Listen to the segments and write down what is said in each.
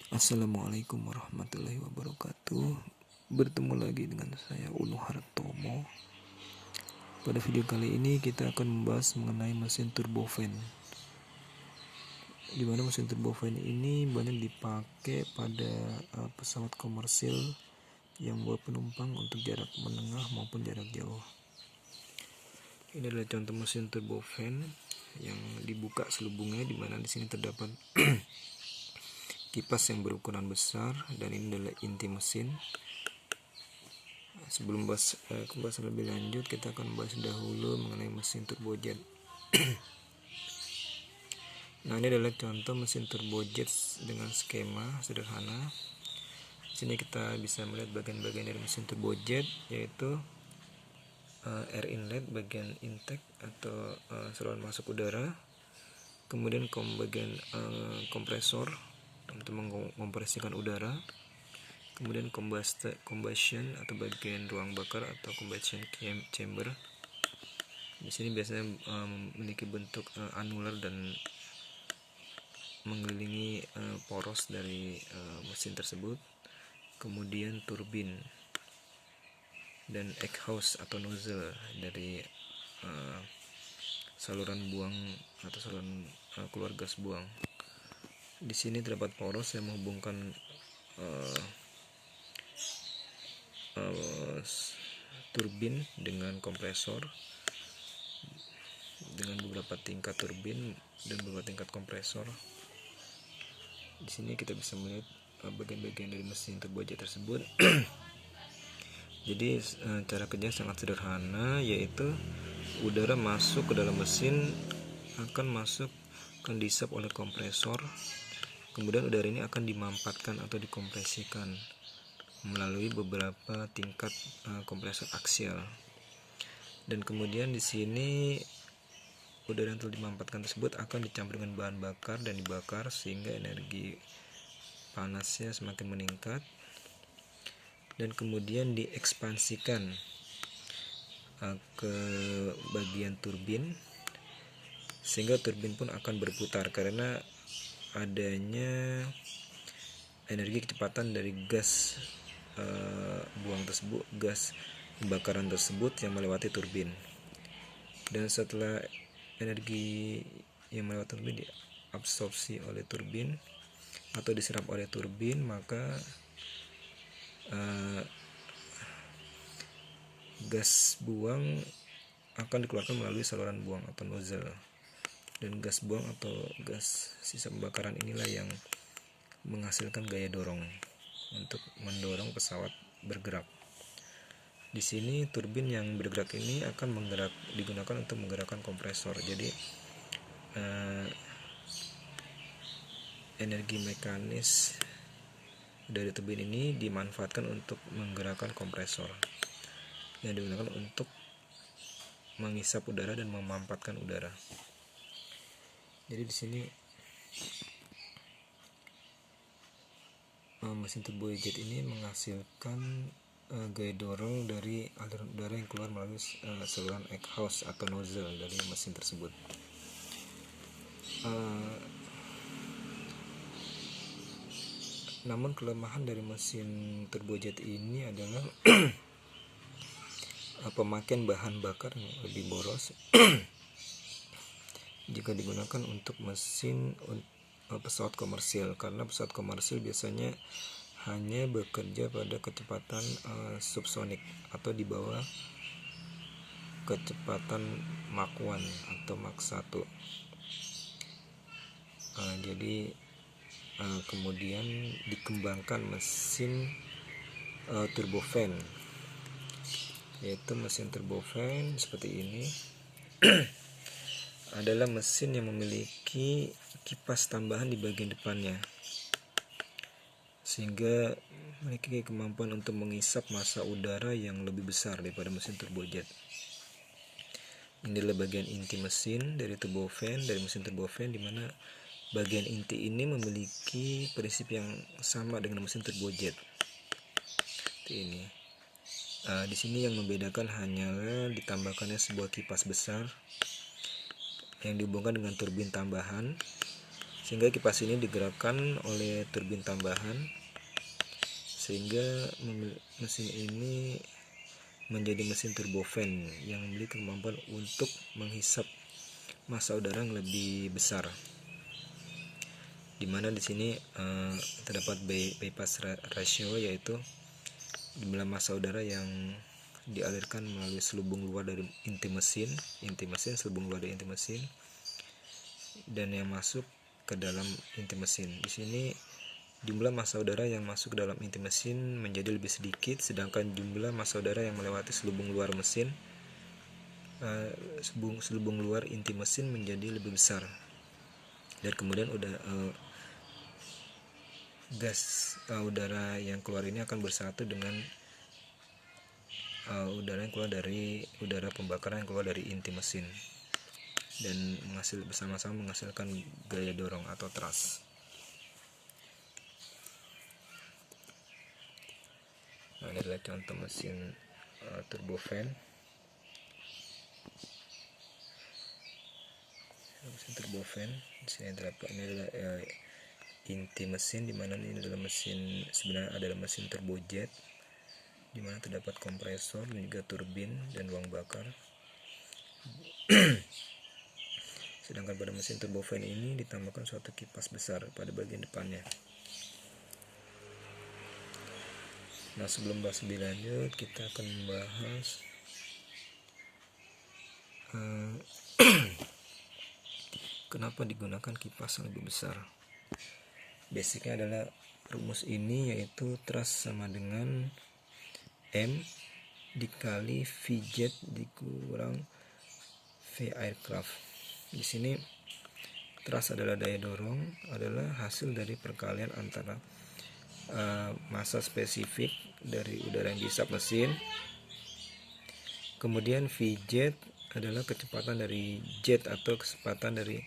Assalamualaikum warahmatullahi wabarakatuh. Bertemu lagi dengan saya Unu Hartomo. Pada video kali ini kita akan membahas mengenai mesin turbofan. Di mana mesin turbofan ini banyak dipakai pada pesawat komersil yang membawa penumpang untuk jarak menengah maupun jarak jauh. Ini adalah contoh mesin turbofan yang dibuka selubungnya, di mana di sini terdapat kipas yang berukuran besar, dan ini adalah inti mesin. Sebelum pembahasan lebih lanjut, kita akan membahas dahulu mengenai mesin turbojet. Nah, ini adalah contoh mesin turbojet dengan skema sederhana. Di sini kita bisa melihat bagian-bagian dari mesin turbojet, yaitu air inlet, bagian intake atau saluran masuk udara, kemudian bagian kompresor untuk mengkompresikan udara, kemudian combustion atau bagian ruang bakar atau combustion chamber. Di sini biasanya memiliki bentuk anular dan mengelilingi poros dari mesin tersebut. Kemudian turbin dan exhaust atau nozzle dari saluran buang atau saluran keluar gas buang. Di sini terdapat poros yang menghubungkan turbin dengan kompresor, dengan beberapa tingkat turbin dan beberapa tingkat kompresor. Di sini kita bisa melihat bagian-bagian dari mesin turbojet tersebut. Jadi cara kerja sangat sederhana, yaitu udara masuk ke dalam mesin akan masuk disap oleh kompresor, kemudian udara ini akan dimampatkan atau dikompresikan melalui beberapa tingkat kompresor aksial. Dan kemudian di sini udara yang telah dimampatkan tersebut akan dicampur dengan bahan bakar dan dibakar sehingga energi panasnya semakin meningkat, dan kemudian diekspansikan ke bagian turbin sehingga turbin pun akan berputar karena adanya energi kecepatan dari gas buang tersebut, gas pembakaran tersebut yang melewati turbin. Dan setelah energi yang melewati turbin diabsorpsi oleh turbin atau diserap oleh turbin, maka gas buang akan dikeluarkan melalui saluran buang atau nozzle, dan gas buang atau gas sisa pembakaran inilah yang menghasilkan gaya dorong untuk mendorong pesawat bergerak. Di sini turbin yang bergerak ini akan digunakan untuk menggerakkan kompresor. Jadi energi mekanis dari turbin ini dimanfaatkan untuk menggerakkan kompresor yang digunakan untuk menghisap udara dan memampatkan udara. Jadi di sini mesin turbojet ini menghasilkan gaya dorong dari aliran udara yang keluar melalui saluran exhaust atau nozzle dari mesin tersebut. Namun kelemahan dari mesin turbojet ini adalah pemakaian bahan bakar yang lebih boros jika digunakan untuk mesin pesawat komersil, karena pesawat komersil biasanya hanya bekerja pada kecepatan subsonik atau di bawah kecepatan Mach 1 atau Mach 1. Jadi kemudian dikembangkan mesin turbofan, yaitu mesin turbofan seperti ini adalah mesin yang memiliki kipas tambahan di bagian depannya sehingga memiliki kemampuan untuk menghisap massa udara yang lebih besar daripada mesin turbojet. Ini adalah bagian inti mesin dari turbofan, dari mesin turbofan, di mana bagian inti ini memiliki prinsip yang sama dengan mesin turbojet. Seperti ini. Di sini yang membedakan hanyalah ditambahkannya sebuah kipas besar yang dihubungkan dengan turbin tambahan sehingga kipas ini digerakkan oleh turbin tambahan, sehingga mesin ini menjadi mesin turbofan yang memiliki kemampuan untuk menghisap massa udara yang lebih besar, dimana di sini terdapat bypass ratio, yaitu jumlah massa udara yang dialirkan melalui selubung luar dari inti mesin, selubung luar dari inti mesin, dan yang masuk ke dalam inti mesin. Di sini jumlah massa udara yang masuk ke dalam inti mesin menjadi lebih sedikit, sedangkan jumlah massa udara yang melewati selubung luar mesin, selubung luar inti mesin menjadi lebih besar. Dan kemudian gas udara yang keluar ini akan bersatu dengan udara yang keluar dari udara pembakaran yang keluar dari inti mesin, dan bersama-sama menghasilkan gaya dorong atau thrust. Nah, ini adalah contoh mesin turbofan. Mesin turbofan di sini terdapat, ini adalah inti mesin, dimana ini adalah mesin, sebenarnya adalah mesin turbojet, dimana terdapat kompresor dan juga turbin dan ruang bakar. Sedangkan pada mesin turbofan ini ditambahkan suatu kipas besar pada bagian depannya. Nah, sebelum bahas lebih lanjut, kita akan membahas kenapa digunakan kipas yang lebih besar. Basicnya adalah rumus ini, yaitu thrust sama dengan M dikali V jet dikurang V aircraft. Di sini thrust adalah daya dorong, adalah hasil dari perkalian antara massa spesifik dari udara yang dihisap mesin, kemudian V jet adalah kecepatan dari jet atau kecepatan dari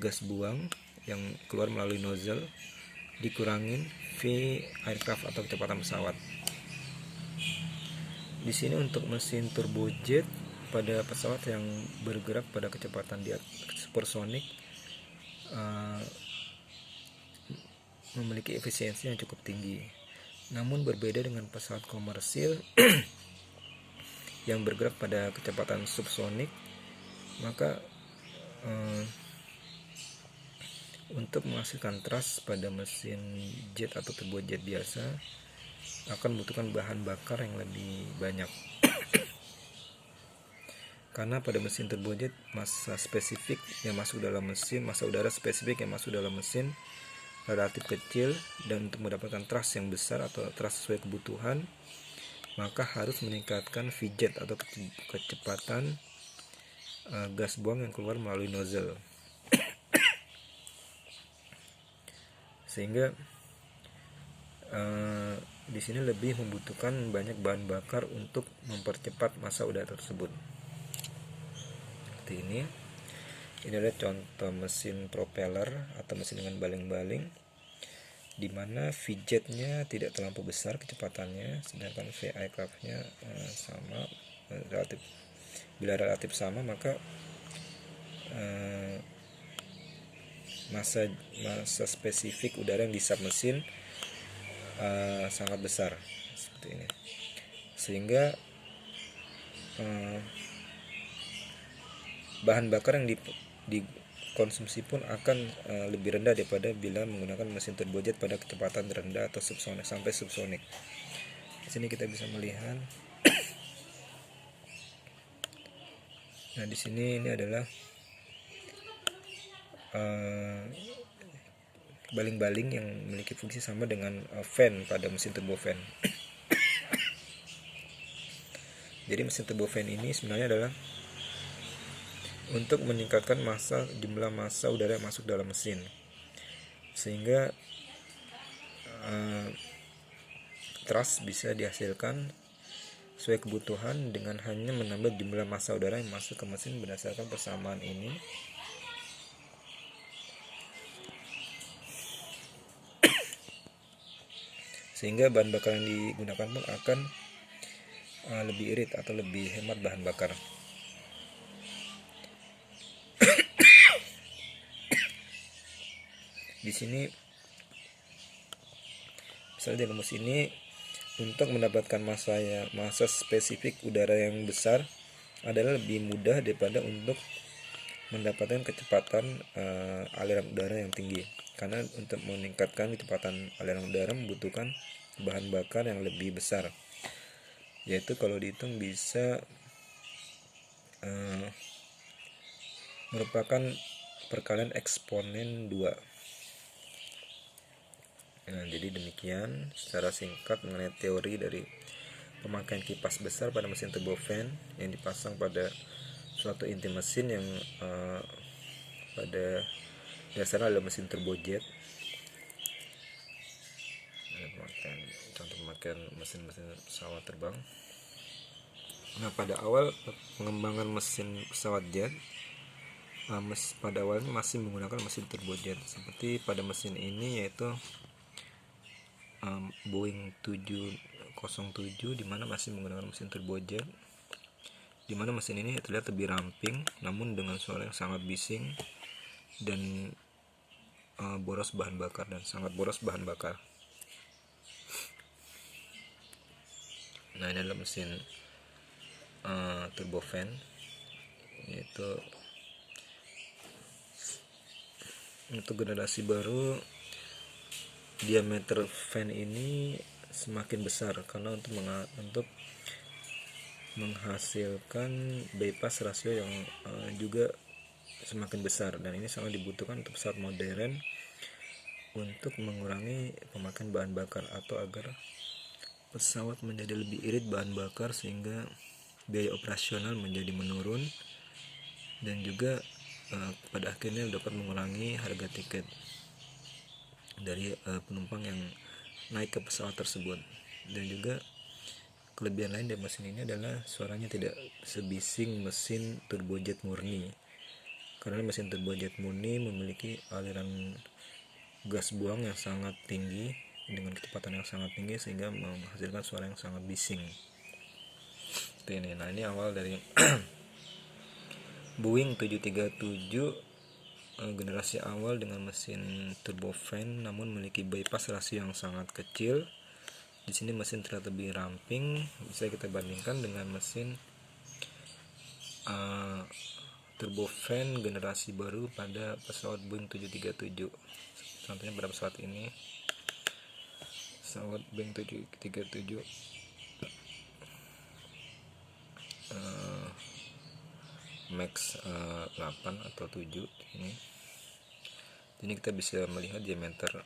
gas buang yang keluar melalui nozzle, dikurangin V aircraft atau kecepatan pesawat. Di sini untuk mesin turbojet pada pesawat yang bergerak pada kecepatan di supersonik memiliki efisiensi yang cukup tinggi. Namun berbeda dengan pesawat komersil yang bergerak pada kecepatan subsonik, maka untuk menghasilkan thrust pada mesin jet atau turbojet biasa akan membutuhkan bahan bakar yang lebih banyak. Karena pada mesin turbojet massa spesifik yang masuk dalam mesin, massa udara spesifik yang masuk dalam mesin relatif kecil, dan untuk mendapatkan thrust yang besar atau thrust sesuai kebutuhan, maka harus meningkatkan V jet atau kecepatan gas buang yang keluar melalui nozzle. Sehingga di sini lebih membutuhkan banyak bahan bakar untuk mempercepat massa udara tersebut. Seperti ini. Ini adalah contoh mesin propeller atau mesin dengan baling-baling, di mana V jet-nya tidak terlampau besar kecepatannya, sedangkan V aircraft-nya sama, bila relatif sama, maka massa spesifik udara yang dihisap mesin sangat besar, seperti ini. Sehingga bahan bakar yang dikonsumsi pun akan lebih rendah daripada bila menggunakan mesin turbojet pada kecepatan rendah atau subsonik sampai subsonik. Di sini kita bisa melihat. Nah, di sini ini adalah baling-baling yang memiliki fungsi sama dengan fan pada mesin turbofan. Jadi mesin turbofan ini sebenarnya adalah untuk meningkatkan jumlah massa udara yang masuk dalam mesin, sehingga thrust bisa dihasilkan sesuai kebutuhan dengan hanya menambah jumlah massa udara yang masuk ke mesin berdasarkan persamaan ini. Sehingga bahan bakar yang digunakan pun akan lebih irit atau lebih hemat bahan bakar. sini misalnya di rumus ini untuk mendapatkan massa spesifik udara yang besar adalah lebih mudah daripada untuk mendapatkan kecepatan aliran udara yang tinggi, karena untuk meningkatkan kecepatan aliran udara membutuhkan bahan bakar yang lebih besar, yaitu kalau dihitung bisa merupakan perkalian eksponen 2. Nah, jadi demikian secara singkat mengenai teori dari pemakaian kipas besar pada mesin turbofan yang dipasang pada suatu inti mesin yang pada dasarnya adalah mesin turbojet. Contoh pemakaian mesin-mesin pesawat terbang. Nah, pada awal pengembangan mesin pesawat jet, pada awalnya masih menggunakan mesin turbojet seperti pada mesin ini, yaitu Boeing 707, di mana masih menggunakan mesin turbojet, di mana mesin ini terlihat lebih ramping namun dengan suara yang sangat bising dan boros bahan bakar dan sangat boros bahan bakar. Nah, ini adalah mesin turbofan, yaitu untuk generasi baru diameter fan ini semakin besar karena untuk menghasilkan bypass rasio yang juga semakin besar, dan ini sangat dibutuhkan untuk pesawat modern untuk mengurangi pemakaian bahan bakar atau agar pesawat menjadi lebih irit bahan bakar sehingga biaya operasional menjadi menurun dan juga pada akhirnya dapat mengurangi harga tiket dari penumpang yang naik ke pesawat tersebut. Dan juga kelebihan lain dari mesin ini adalah suaranya tidak sebising mesin turbojet murni, karena mesin turbojet murni memiliki aliran gas buang yang sangat tinggi dengan kecepatan yang sangat tinggi sehingga menghasilkan suara yang sangat bising. Nah, ini awal dari Boeing 737 generasi awal dengan mesin turbofan namun memiliki bypass rasio yang sangat kecil. Di sini mesin terlihat lebih ramping, bisa kita bandingkan dengan mesin turbofan generasi baru pada pesawat Boeing 737. Contohnya pada pesawat ini, pesawat Boeing 737 Max 8 atau 7 ini. Ini kita bisa melihat diameter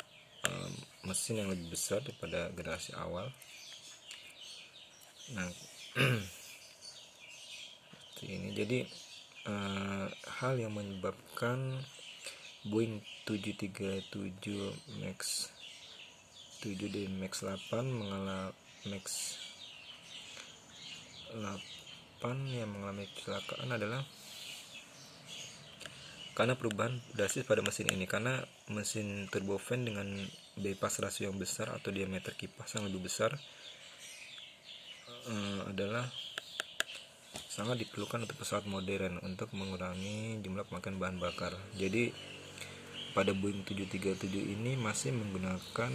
mesin yang lebih besar daripada generasi awal. Nah, ini jadi hal yang menyebabkan Boeing 737 Max 7 dan Max 8 mengalami Max 8 yang mengalami kecelakaan adalah karena perubahan drastis pada mesin ini, karena mesin turbofan dengan bypass rasio yang besar atau diameter kipas yang lebih besar adalah sangat diperlukan untuk pesawat modern untuk mengurangi jumlah pemakaian bahan bakar. Jadi pada Boeing 737 ini masih menggunakan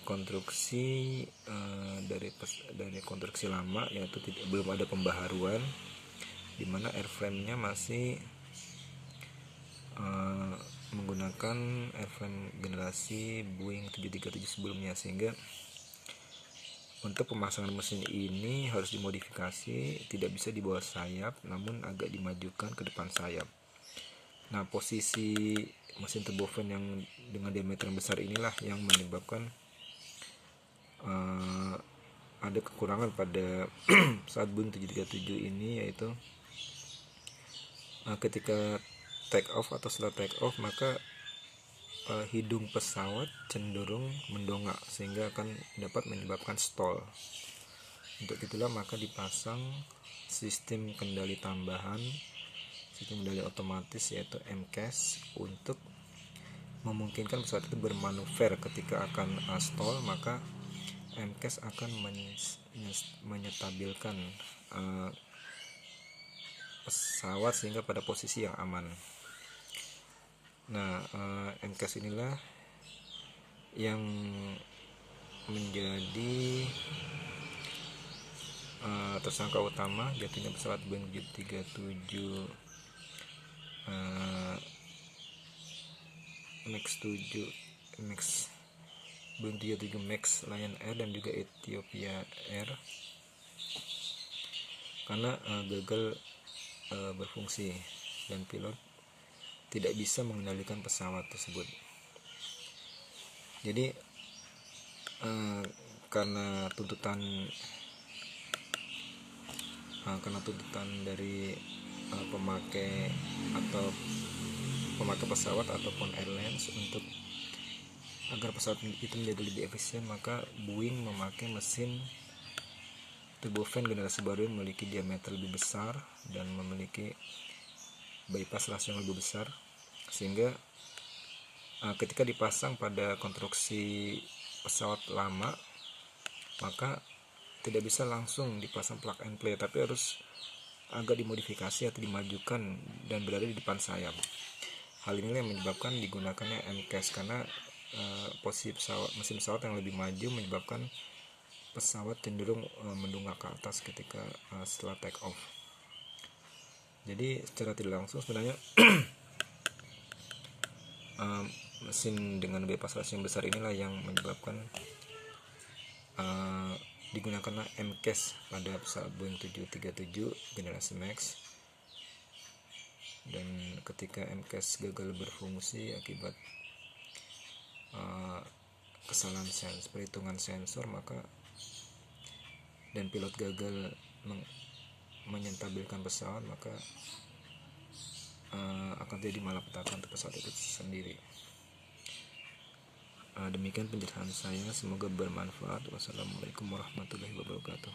konstruksi dari konstruksi lama, yaitu belum ada pembaharuan, di mana airframe-nya masih menggunakan airframe generasi Boeing 737 sebelumnya, sehingga untuk pemasangan mesin ini harus dimodifikasi, tidak bisa di bawah sayap namun agak dimajukan ke depan sayap. Nah, posisi mesin turbofan yang dengan diameter yang besar inilah yang menyebabkan ada kekurangan pada saat Boeing 737 ini, yaitu ketika take off atau setelah take off maka hidung pesawat cenderung mendongak sehingga akan dapat menyebabkan stall. Untuk itulah maka dipasang sistem kendali tambahan, sistem kendali otomatis yaitu MCAS, untuk memungkinkan pesawat itu bermanuver ketika akan stall, maka MCAS akan menyetabilkan pesawat sehingga pada posisi yang aman. Nah, MCAS inilah yang menjadi tersangka utama jatuhnya pesawat Boeing 737 Max 7 Max Boeing 77 Max Lion Air dan juga Ethiopia Air karena gagal berfungsi dan pilot tidak bisa mengendalikan pesawat tersebut. Jadi karena tuntutan dari pemakai pesawat ataupun airlines untuk agar pesawat itu menjadi lebih efisien, maka Boeing memakai mesin turbofan generasi baru yang memiliki diameter lebih besar dan memiliki bypass rasio yang lebih besar, sehingga ketika dipasang pada konstruksi pesawat lama maka tidak bisa langsung dipasang plug and play, tapi harus agak dimodifikasi atau dimajukan dan berada di depan sayap. Hal inilah yang menyebabkan digunakannya MCAS karena posisi mesin pesawat yang lebih maju menyebabkan pesawat cenderung mendongak ke atas ketika setelah take off. Jadi secara tidak langsung sebenarnya mesin dengan bypass rasio yang besar inilah yang menyebabkan digunakanlah MCAS pada pesawat Boeing 737 generasi Max. Dan ketika MCAS gagal berfungsi akibat kesalahan perhitungan sensor dan pilot gagal menyentabilkan pesawat, maka akan terjadi malapetaka untuk pesawat itu sendiri. Demikian penjelasan saya, semoga bermanfaat. Wassalamualaikum warahmatullahi wabarakatuh.